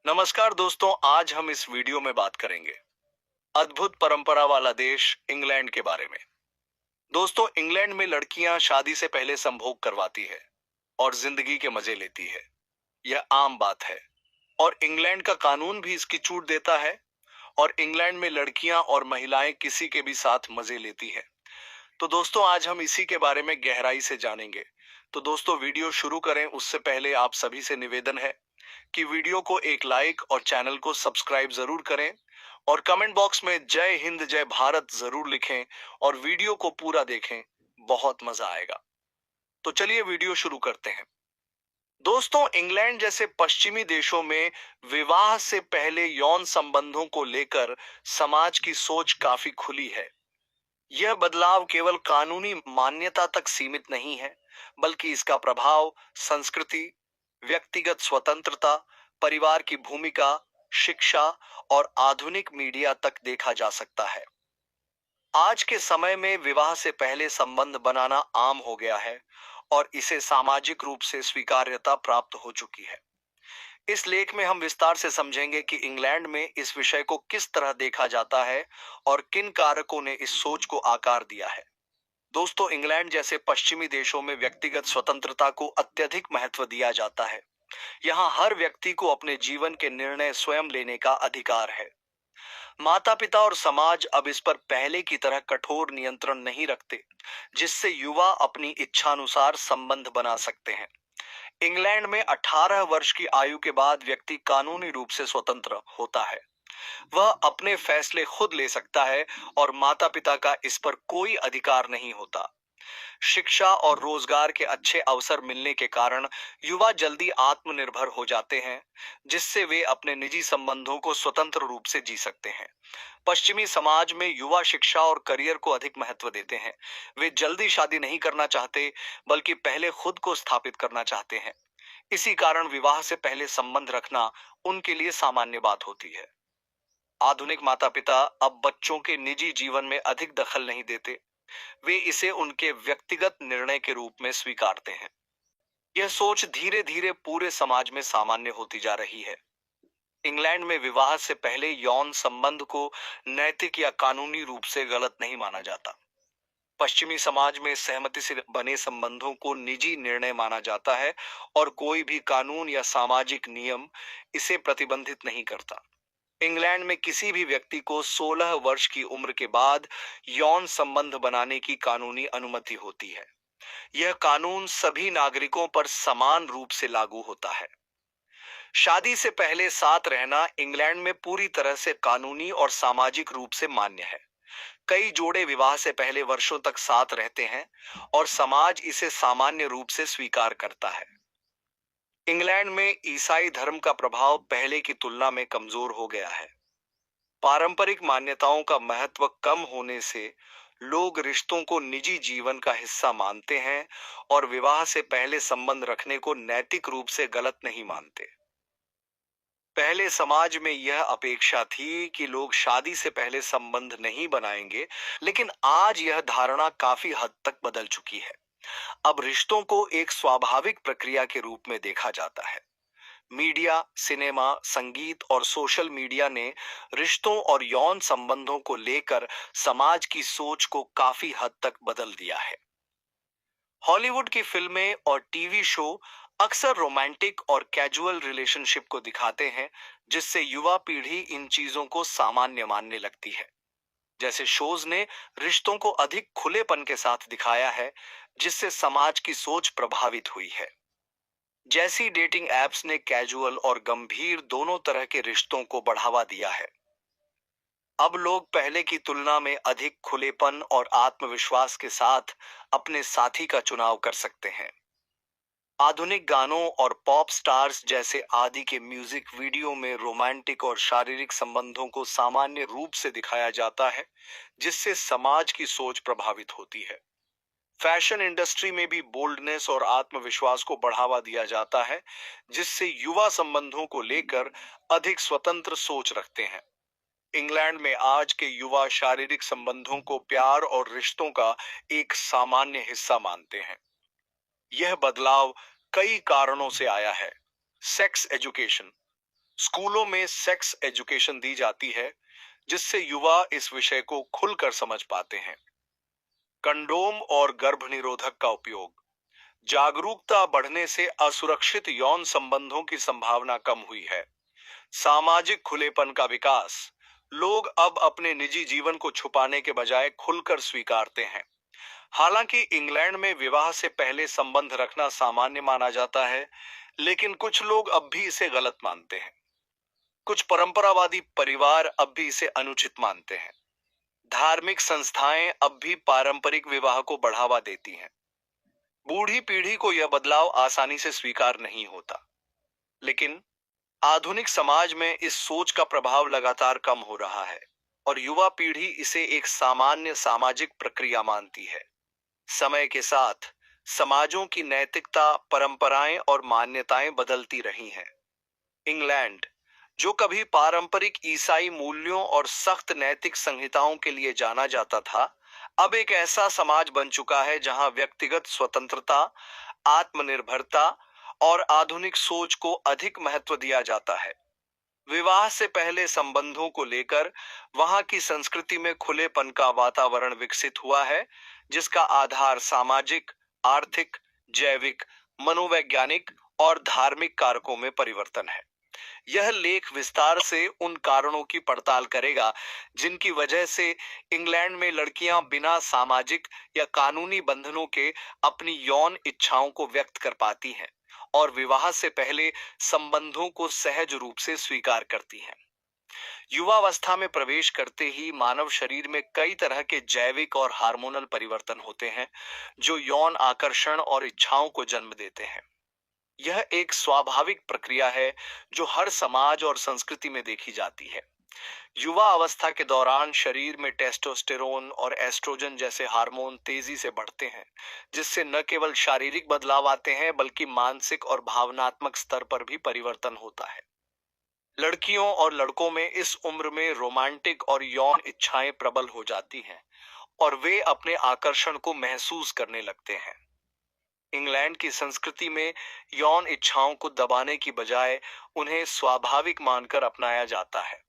नमस्कार दोस्तों, आज हम इस वीडियो में बात करेंगे अद्भुत परंपरा वाला देश इंग्लैंड के बारे में। दोस्तों, इंग्लैंड में लड़कियां शादी से पहले संभोग करवाती है और जिंदगी के मजे लेती है। यह आम बात है और इंग्लैंड का कानून भी इसकी छूट देता है। और इंग्लैंड में लड़कियां और महिलाएं किसी के भी साथ मजे लेती है। तो दोस्तों, आज हम इसी के बारे में गहराई से जानेंगे। तो दोस्तों, वीडियो शुरू करें उससे पहले आप सभी से निवेदन है कि वीडियो को एक लाइक और चैनल को सब्सक्राइब जरूर करें और कमेंट बॉक्स में जय हिंद जय भारत जरूर लिखें और वीडियो को पूरा देखें। बहुत मजा आएगा। तो चलिए वीडियो शुरू करते हैं। दोस्तों, इंग्लैंड जैसे पश्चिमी देशों में विवाह से पहले यौन संबंधों को लेकर समाज की सोच काफी खुली है। यह बदलाव केवल कानूनी मान्यता तक सीमित नहीं है, बल्कि इसका प्रभाव संस्कृति, व्यक्तिगत स्वतंत्रता, परिवार की भूमिका, शिक्षा और आधुनिक मीडिया तक देखा जा सकता है। आज के समय में विवाह से पहले संबंध बनाना आम हो गया है और इसे सामाजिक रूप से स्वीकार्यता प्राप्त हो चुकी है। इस लेख में हम विस्तार से समझेंगे कि इंग्लैंड में इस विषय को किस तरह देखा जाता है और किन कारकों ने इस सोच को आकार दिया है। दोस्तों, इंग्लैंड जैसे पश्चिमी देशों में व्यक्तिगत स्वतंत्रता को अत्यधिक महत्व दिया जाता है। यहाँ हर व्यक्ति को अपने जीवन के निर्णय स्वयं लेने का अधिकार है। माता पिता और समाज अब इस पर पहले की तरह कठोर नियंत्रण नहीं रखते, जिससे युवा अपनी इच्छानुसार संबंध बना सकते हैं। इंग्लैंड में 18 वर्ष की आयु के बाद व्यक्ति कानूनी रूप से स्वतंत्र होता है। वह अपने फैसले खुद ले सकता है और माता पिता का इस पर कोई अधिकार नहीं होता। शिक्षा और रोजगार के अच्छे अवसर मिलने के कारण युवा जल्दी आत्मनिर्भर हो जाते हैं, जिससे वे अपने निजी संबंधों को स्वतंत्र रूप से जी सकते हैं। पश्चिमी समाज में युवा शिक्षा और करियर को अधिक महत्व देते हैं। वे जल्दी शादी नहीं करना चाहते, बल्कि पहले खुद को स्थापित करना चाहते हैं। इसी कारण विवाह से पहले संबंध रखना उनके लिए सामान्य बात होती है। आधुनिक माता पिता अब बच्चों के निजी जीवन में अधिक दखल नहीं देते। वे इसे उनके व्यक्तिगत निर्णय के रूप में स्वीकारते हैं। यह सोच धीरे धीरे पूरे समाज में सामान्य होती जा रही है। इंग्लैंड में विवाह से पहले यौन संबंध को नैतिक या कानूनी रूप से गलत नहीं माना जाता। पश्चिमी समाज में सहमति से बने संबंधों को निजी निर्णय माना जाता है और कोई भी कानून या सामाजिक नियम इसे प्रतिबंधित नहीं करता। इंग्लैंड में किसी भी व्यक्ति को 16 वर्ष की उम्र के बाद यौन संबंध बनाने की कानूनी अनुमति होती है। यह कानून सभी नागरिकों पर समान रूप से लागू होता है। शादी से पहले साथ रहना इंग्लैंड में पूरी तरह से कानूनी और सामाजिक रूप से मान्य है। कई जोड़े विवाह से पहले वर्षों तक साथ रहते हैं और समाज इसे सामान्य रूप से स्वीकार करता है। इंग्लैंड में ईसाई धर्म का प्रभाव पहले की तुलना में कमजोर हो गया है। पारंपरिक मान्यताओं का महत्व कम होने से लोग रिश्तों को निजी जीवन का हिस्सा मानते हैं और विवाह से पहले संबंध रखने को नैतिक रूप से गलत नहीं मानते। पहले समाज में यह अपेक्षा थी कि लोग शादी से पहले संबंध नहीं बनाएंगे, लेकिन आज यह धारणा काफी हद तक बदल चुकी है। अब रिश्तों को एक स्वाभाविक प्रक्रिया के रूप में देखा जाता है। मीडिया, सिनेमा, संगीत और सोशल मीडिया ने रिश्तों और यौन संबंधों को लेकर समाज की सोच को काफी हद तक बदल दिया है। हॉलीवुड की फिल्में और टीवी शो अक्सर रोमांटिक और कैजुअल रिलेशनशिप को दिखाते हैं, जिससे युवा पीढ़ी इन चीजों को सामान्य मानने लगती है। जैसे शोज ने रिश्तों को अधिक खुलेपन के साथ दिखाया है, जिससे समाज की सोच प्रभावित हुई है। जैसी डेटिंग एप्स ने कैजुअल और गंभीर दोनों तरह के रिश्तों को बढ़ावा दिया है। अब लोग पहले की तुलना में अधिक खुलेपन और आत्मविश्वास के साथ अपने साथी का चुनाव कर सकते हैं। आधुनिक गानों और पॉप स्टार्स जैसे आदि के म्यूजिक वीडियो में रोमांटिक और शारीरिक संबंधों को सामान्य रूप से दिखाया जाता है, जिससे समाज की सोच प्रभावित होती है। फैशन इंडस्ट्री में भी बोल्डनेस और आत्मविश्वास को बढ़ावा दिया जाता है, जिससे युवा संबंधों को लेकर अधिक स्वतंत्र सोच रखते हैं। इंग्लैंड में आज के युवा शारीरिक संबंधों को प्यार और रिश्तों का एक सामान्य हिस्सा मानते हैं। यह बदलाव कई कारणों से आया है। सेक्स एजुकेशन, स्कूलों में सेक्स एजुकेशन दी जाती है, जिससे युवा इस विषय को खुलकर समझ पाते हैं। कंडोम और गर्भ निरोधक का उपयोग। जागरूकता बढ़ने से असुरक्षित यौन संबंधों की संभावना कम हुई है। सामाजिक खुलेपन का विकास। लोग अब अपने निजी जीवन को छुपाने के बजाय खुलकर स्वीकारते हैं। हालांकि इंग्लैंड में विवाह से पहले संबंध रखना सामान्य माना जाता है, लेकिन कुछ लोग अब भी इसे गलत मानते हैं। कुछ परंपरावादी परिवार अब भी इसे अनुचित मानते हैं। धार्मिक संस्थाएं अब भी पारंपरिक विवाह को बढ़ावा देती हैं। बूढ़ी पीढ़ी को यह बदलाव आसानी से स्वीकार नहीं होता, लेकिन आधुनिक समाज में इस सोच का प्रभाव लगातार कम हो रहा है और युवा पीढ़ी इसे एक सामान्य सामाजिक प्रक्रिया मानती है। समय के साथ समाजों की नैतिकता, परंपराएं और मान्यताएं बदलती रही हैं। इंग्लैंड, जो कभी पारंपरिक ईसाई मूल्यों और सख्त नैतिक संहिताओं के लिए जाना जाता था, अब एक ऐसा समाज बन चुका है जहां व्यक्तिगत स्वतंत्रता, आत्मनिर्भरता और आधुनिक सोच को अधिक महत्व दिया जाता है। विवाह से पहले संबंधों को लेकर वहां की संस्कृति में खुलेपन का वातावरण विकसित हुआ है, जिसका आधार सामाजिक, आर्थिक, जैविक, मनोवैज्ञानिक और धार्मिक कारकों में परिवर्तन है। यह लेख विस्तार से उन कारणों की पड़ताल करेगा जिनकी वजह से इंग्लैंड में लड़कियां बिना सामाजिक या कानूनी बंधनों के अपनी यौन इच्छाओं को व्यक्त कर पाती हैं और विवाह से पहले संबंधों को सहज रूप से स्वीकार करती हैं। युवावस्था में प्रवेश करते ही मानव शरीर में कई तरह के जैविक और हार्मोनल परिवर्तन होते हैं, जो यौन आकर्षण और इच्छाओं को जन्म देते हैं। यह एक स्वाभाविक प्रक्रिया है जो हर समाज और संस्कृति में देखी जाती है। युवा अवस्था के दौरान शरीर में टेस्टोस्टेरोन और एस्ट्रोजन जैसे हार्मोन तेजी से बढ़ते हैं, जिससे न केवल शारीरिक बदलाव आते हैं बल्कि मानसिक और भावनात्मक स्तर पर भी परिवर्तन होता है। लड़कियों और लड़कों में इस उम्र में रोमांटिक और यौन इच्छाएं प्रबल हो जाती हैं और वे अपने आकर्षण को महसूस करने लगते हैं। इंग्लैंड की संस्कृति में यौन इच्छाओं को दबाने की बजाय उन्हें स्वाभाविक मानकर अपनाया जाता है।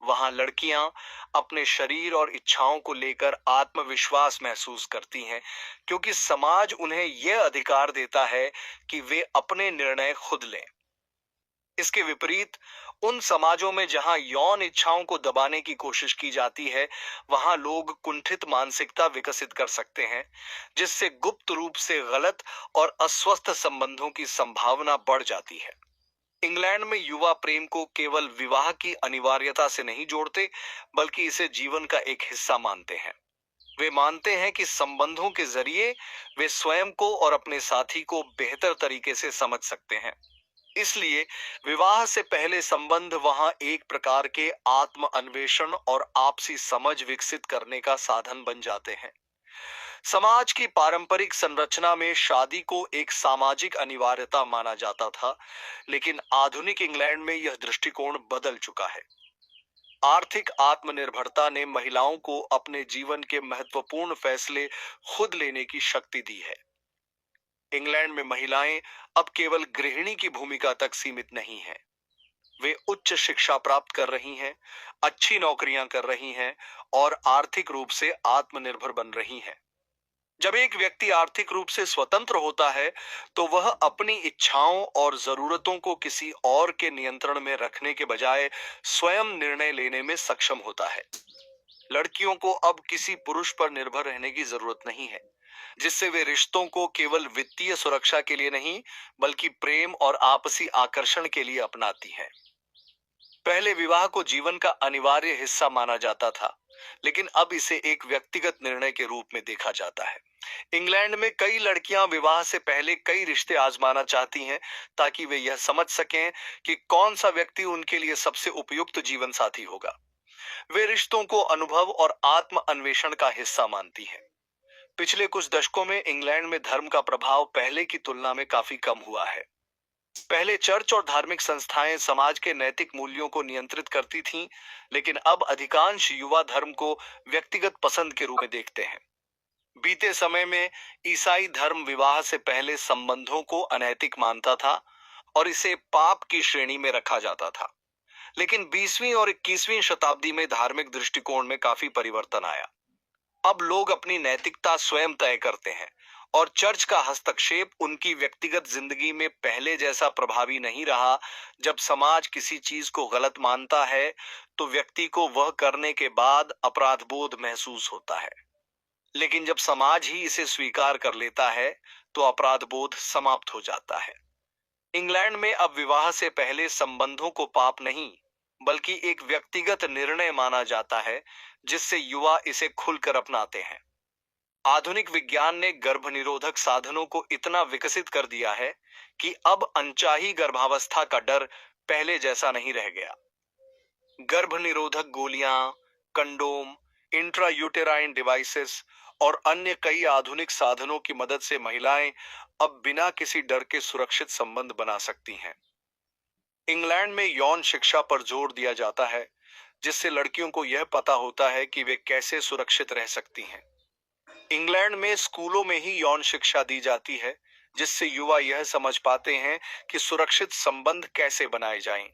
वहां लड़कियां अपने शरीर और इच्छाओं को लेकर आत्मविश्वास महसूस करती हैं, क्योंकि समाज उन्हें यह अधिकार देता है कि वे अपने निर्णय खुद लें। इसके विपरीत उन समाजों में जहां यौन इच्छाओं को दबाने की कोशिश की जाती है, वहां लोग कुंठित मानसिकता विकसित कर सकते हैं, जिससे गुप्त रूप से गलत और अस्वस्थ संबंधों की संभावना बढ़ जाती है। इंग्लैंड में युवा प्रेम को केवल विवाह की अनिवार्यता से नहीं जोड़ते, बल्कि इसे जीवन का एक हिस्सा मानते हैं। वे मानते हैं कि संबंधों के जरिए वे स्वयं को और अपने साथी को बेहतर तरीके से समझ सकते हैं। इसलिए विवाह से पहले संबंध वहां एक प्रकार के आत्म अन्वेषण और आपसी समझ विकसित करने का साधन बन जाते हैं। समाज की पारंपरिक संरचना में शादी को एक सामाजिक अनिवार्यता माना जाता था, लेकिन आधुनिक इंग्लैंड में यह दृष्टिकोण बदल चुका है। आर्थिक आत्मनिर्भरता ने महिलाओं को अपने जीवन के महत्वपूर्ण फैसले खुद लेने की शक्ति दी है। इंग्लैंड में महिलाएं अब केवल गृहिणी की भूमिका तक सीमित नहीं हैं। वे उच्च शिक्षा प्राप्त कर रही हैं, अच्छी नौकरियां कर रही हैं और आर्थिक रूप से आत्मनिर्भर बन रही हैं। जब एक व्यक्ति आर्थिक रूप से स्वतंत्र होता है, तो वह अपनी इच्छाओं और जरूरतों को किसी और के नियंत्रण में रखने के बजाय स्वयं निर्णय लेने में सक्षम होता है। लड़कियों को अब किसी पुरुष पर निर्भर रहने की जरूरत नहीं है, जिससे वे रिश्तों को केवल वित्तीय सुरक्षा के लिए नहीं, बल्कि प्रेम और आपसी आकर्षण के लिए अपनाती हैं। पहले विवाह को जीवन का अनिवार्य हिस्सा माना जाता था, लेकिन अब इसे एक व्यक्तिगत निर्णय के रूप में देखा जाता है। इंग्लैंड में कई लड़कियां विवाह से पहले कई रिश्ते आजमाना चाहती हैं, ताकि वे यह समझ सकें कि कौन सा व्यक्ति उनके लिए सबसे उपयुक्त जीवन साथी होगा। वे रिश्तों को अनुभव और आत्म अन्वेषण का हिस्सा मानती हैं। पिछले कुछ दशकों में इंग्लैंड में धर्म का प्रभाव पहले की तुलना में काफी कम हुआ है। पहले चर्च और धार्मिक संस्थाएं समाज के नैतिक मूल्यों को नियंत्रित करती थीं, लेकिन अब अधिकांश युवा धर्म को व्यक्तिगत पसंद के रूप में देखते हैं। बीते समय में ईसाई धर्म विवाह से पहले संबंधों को अनैतिक मानता था और इसे पाप की श्रेणी में रखा जाता था। लेकिन 20वीं और 21वीं शताब्दी में धार्मिक दृष्टिकोण में काफी परिवर्तन आया। अब लोग अपनी नैतिकता स्वयं तय करते हैं और चर्च का हस्तक्षेप उनकी व्यक्तिगत जिंदगी में पहले जैसा प्रभावी नहीं रहा। जब समाज किसी चीज को गलत मानता है तो व्यक्ति को वह करने के बाद अपराध बोध महसूस होता है, लेकिन जब समाज ही इसे स्वीकार कर लेता है तो अपराध बोध समाप्त हो जाता है। इंग्लैंड में अब विवाह से पहले संबंधों को पाप नहीं बल्कि एक व्यक्तिगत निर्णय माना जाता है, जिससे युवा इसे खुलकर अपनाते हैं। आधुनिक विज्ञान ने गर्भ निरोधक साधनों को इतना विकसित कर दिया है कि अब अनचाही गर्भावस्था का डर पहले जैसा नहीं रह गया। गर्भ निरोधक गोलियां, कंडोम, इंट्रायूटेराइन डिवाइसेस और अन्य कई आधुनिक साधनों की मदद से महिलाएं अब बिना किसी डर के सुरक्षित संबंध बना सकती हैं। इंग्लैंड में यौन शिक्षा पर जोर दिया जाता है, जिससे लड़कियों को यह पता होता है कि वे कैसे सुरक्षित रह सकती हैं। इंग्लैंड में स्कूलों में ही यौन शिक्षा दी जाती है, जिससे युवा यह समझ पाते हैं कि सुरक्षित संबंध कैसे बनाए जाएं।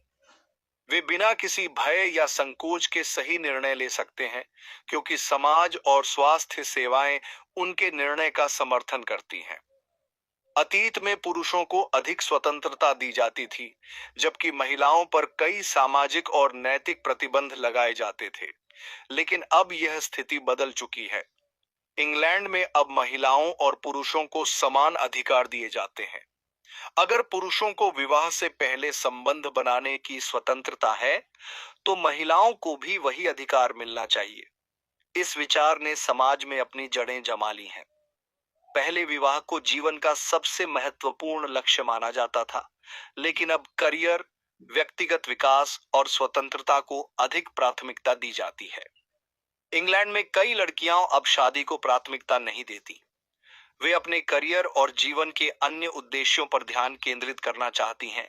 वे बिना किसी भय या संकोच के सही निर्णय ले सकते हैं, क्योंकि समाज और स्वास्थ्य सेवाएं उनके निर्णय का समर्थन करती हैं। अतीत में पुरुषों को अधिक स्वतंत्रता दी जाती थी, जबकि महिलाओं पर कई सामाजिक और नैतिक प्रतिबंध लगाए जाते थे, लेकिन अब यह स्थिति बदल चुकी है। इंग्लैंड में अब महिलाओं और पुरुषों को समान अधिकार दिए जाते हैं। अगर पुरुषों को विवाह से पहले संबंध बनाने की स्वतंत्रता है, तो महिलाओं को भी वही अधिकार मिलना चाहिए। इस विचार ने समाज में अपनी जड़ें जमा ली हैं। पहले विवाह को जीवन का सबसे महत्वपूर्ण लक्ष्य माना जाता था, लेकिन अब करियर, व्यक्तिगत विकास और स्वतंत्रता को अधिक प्राथमिकता दी जाती है। इंग्लैंड में कई लड़कियां अब शादी को प्राथमिकता नहीं देती। वे अपने करियर और जीवन के अन्य उद्देश्यों पर ध्यान केंद्रित करना चाहती हैं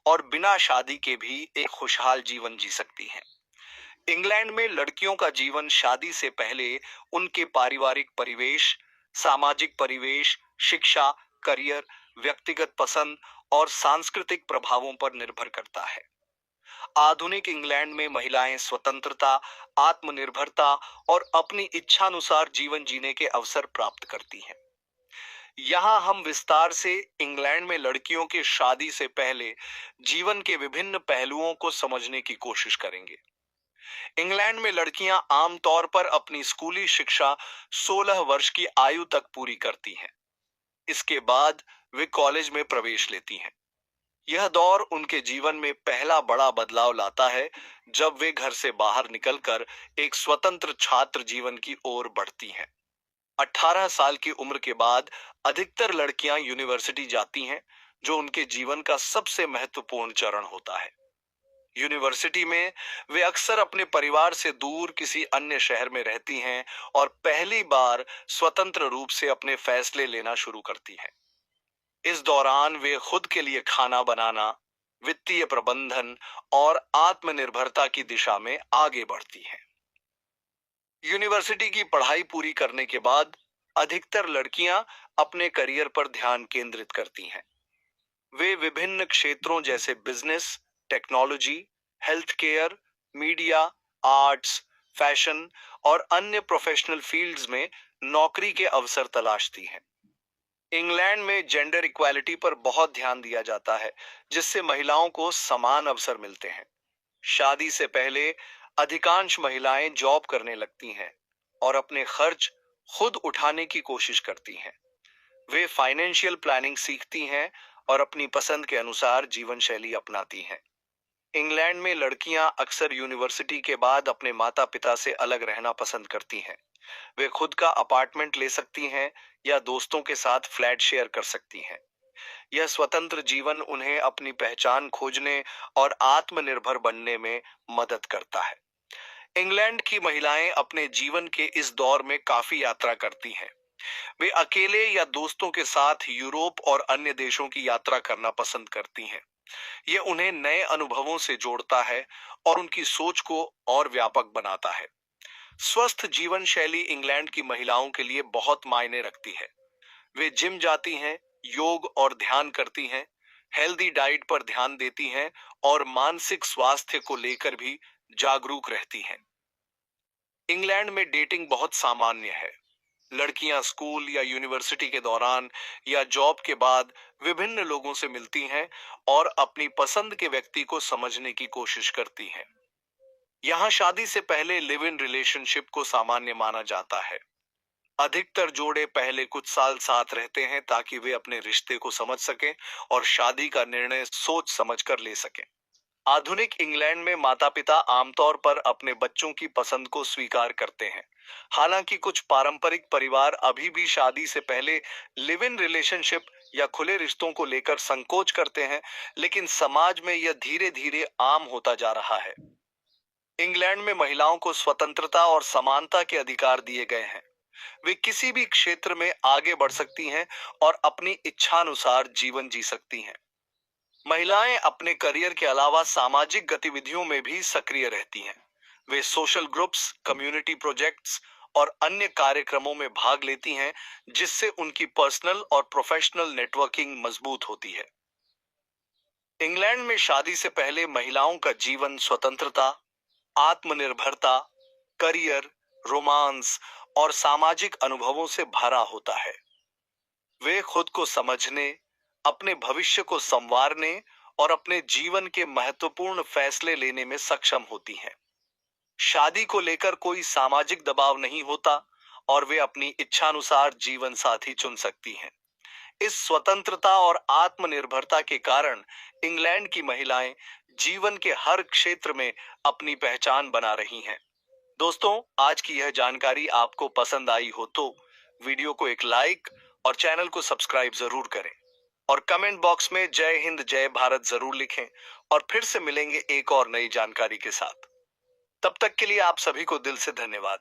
और बिना शादी के भी एक खुशहाल जीवन जी सकती हैं। इंग्लैंड में लड़कियों का जीवन शादी से पहले उनके पारिवारिक परिवेश, सामाजिक परिवेश, शिक्षा, करियर, व्यक्तिगत पसंद और सांस्कृतिक प्रभावों पर निर्भर करता है। आधुनिक इंग्लैंड में महिलाएं स्वतंत्रता, आत्मनिर्भरता और अपनी इच्छानुसार जीवन जीने के अवसर प्राप्त करती हैं। यहाँ हम विस्तार से इंग्लैंड में लड़कियों के शादी से पहले जीवन के विभिन्न पहलुओं को समझने की कोशिश करेंगे। इंग्लैंड में लड़कियां आमतौर पर अपनी स्कूली शिक्षा 16 वर्ष की आयु तक पूरी करती हैं। इसके बाद वे कॉलेज में प्रवेश लेती हैं। यह दौर उनके जीवन में पहला बड़ा बदलाव लाता है, जब वे घर से बाहर निकलकर एक स्वतंत्र छात्र जीवन की ओर बढ़ती हैं। 18 साल की उम्र के बाद अधिकतर लड़कियां यूनिवर्सिटी जाती हैं, जो उनके जीवन का सबसे महत्वपूर्ण चरण होता है। यूनिवर्सिटी में वे अक्सर अपने परिवार से दूर किसी अन्य शहर में रहती हैं और पहली बार स्वतंत्र रूप से अपने फैसले लेना शुरू करती हैं। इस दौरान वे खुद के लिए खाना बनाना, वित्तीय प्रबंधन और आत्मनिर्भरता की दिशा में आगे बढ़ती हैं। यूनिवर्सिटी की पढ़ाई पूरी करने के बाद अधिकतर लड़कियां अपने करियर पर ध्यान केंद्रित करती हैं। वे विभिन्न क्षेत्रों जैसे business, technology, health care, media, arts, fashion और अन्य प्रोफेशनल फील्ड्स में नौकरी के अवसर तलाशती हैं। इंग्लैंड में जेंडर इक्वालिटी पर बहुत ध्यान दिया जाता है, जिससे महिलाओं को समान अवसर मिलते हैं। शादी से पहले अधिकांश महिलाएं जॉब करने लगती हैं और अपने खर्च खुद उठाने की कोशिश करती हैं। वे फाइनेंशियल प्लानिंग सीखती हैं और अपनी पसंद के अनुसार जीवन शैली अपनाती हैं। इंग्लैंड में लड़कियां अक्सर यूनिवर्सिटी के बाद अपने माता पिता से अलग रहना पसंद करती हैं। वे खुद का अपार्टमेंट ले सकती हैं या दोस्तों के साथ फ्लैट शेयर कर सकती हैं। यह स्वतंत्र जीवन उन्हें अपनी पहचान खोजने और आत्मनिर्भर बनने में मदद करता है। इंग्लैंड की महिलाएं अपने जीवन के इस दौर में काफी यात्रा करती हैं। वे अकेले या दोस्तों के साथ यूरोप और अन्य देशों की यात्रा करना पसंद करती हैं। यह उन्हें नए अनुभवों से जोड़ता है और उनकी सोच को और व्यापक बनाता है। स्वस्थ जीवन शैली इंग्लैंड की महिलाओं के लिए बहुत मायने रखती है। वे जिम जाती हैं, योग और ध्यान करती हैं, हेल्दी डाइट पर ध्यान देती हैं और मानसिक स्वास्थ्य को लेकर भी जागरूक रहती हैं। इंग्लैंड में डेटिंग बहुत सामान्य है। लड़कियां स्कूल या यूनिवर्सिटी के दौरान या जॉब के बाद विभिन्न लोगों से मिलती हैं और अपनी पसंद के व्यक्ति को समझने की कोशिश करती हैं। यहाँ शादी से पहले लिव इन रिलेशनशिप को सामान्य माना जाता है। अधिकतर जोड़े पहले कुछ साल साथ रहते हैं ताकि वे अपने रिश्ते को समझ सकें और शादी का निर्णय सोच समझकर ले सकें। आधुनिक इंग्लैंड में माता-पिता आमतौर पर अपने बच्चों की पसंद को स्वीकार करते हैं। हालांकि कुछ पारंपरिक परिवार अभी भी शादी से पहले लिव इन रिलेशनशिप या खुले रिश्तों को लेकर संकोच करते हैं, लेकिन समाज में यह धीरे-धीरे आम होता जा रहा है। इंग्लैंड में महिलाओं को स्वतंत्रता और समानता के अधिकार दिए गए हैं। वे किसी भी क्षेत्र में आगे बढ़ सकती हैं और अपनी इच्छानुसार जीवन जी सकती हैं। महिलाएं अपने करियर के अलावा सामाजिक गतिविधियों में भी सक्रिय रहती हैं। वे सोशल ग्रुप्स, कम्युनिटी प्रोजेक्ट्स और अन्य कार्यक्रमों में भाग लेती हैं, जिससे उनकी पर्सनल और प्रोफेशनल नेटवर्किंग मजबूत होती है। इंग्लैंड में शादी से पहले महिलाओं का जीवन स्वतंत्रता, आत्मनिर्भरता, करियर, रोमांस और सामाजिक अनुभवों से भरा होता है। वे खुद को समझने, अपने भविष्य को संवारने और अपने जीवन के महत्वपूर्ण फैसले लेने में सक्षम होती हैं। शादी को लेकर कोई सामाजिक दबाव नहीं होता और वे अपनी इच्छानुसार जीवन साथी चुन सकती हैं। इस स्वतंत्रता और आत्मनिर्भरता के कारण इंग्लैंड की महिलाएं जीवन के हर क्षेत्र में अपनी पहचान बना रही हैं। दोस्तों, आज की यह जानकारी आपको पसंद आई हो तो वीडियो को एक लाइक और चैनल को सब्सक्राइब जरूर करें और कमेंट बॉक्स में जय हिंद जय भारत जरूर लिखें। और फिर से मिलेंगे एक और नई जानकारी के साथ। तब तक के लिए आप सभी को दिल से धन्यवाद।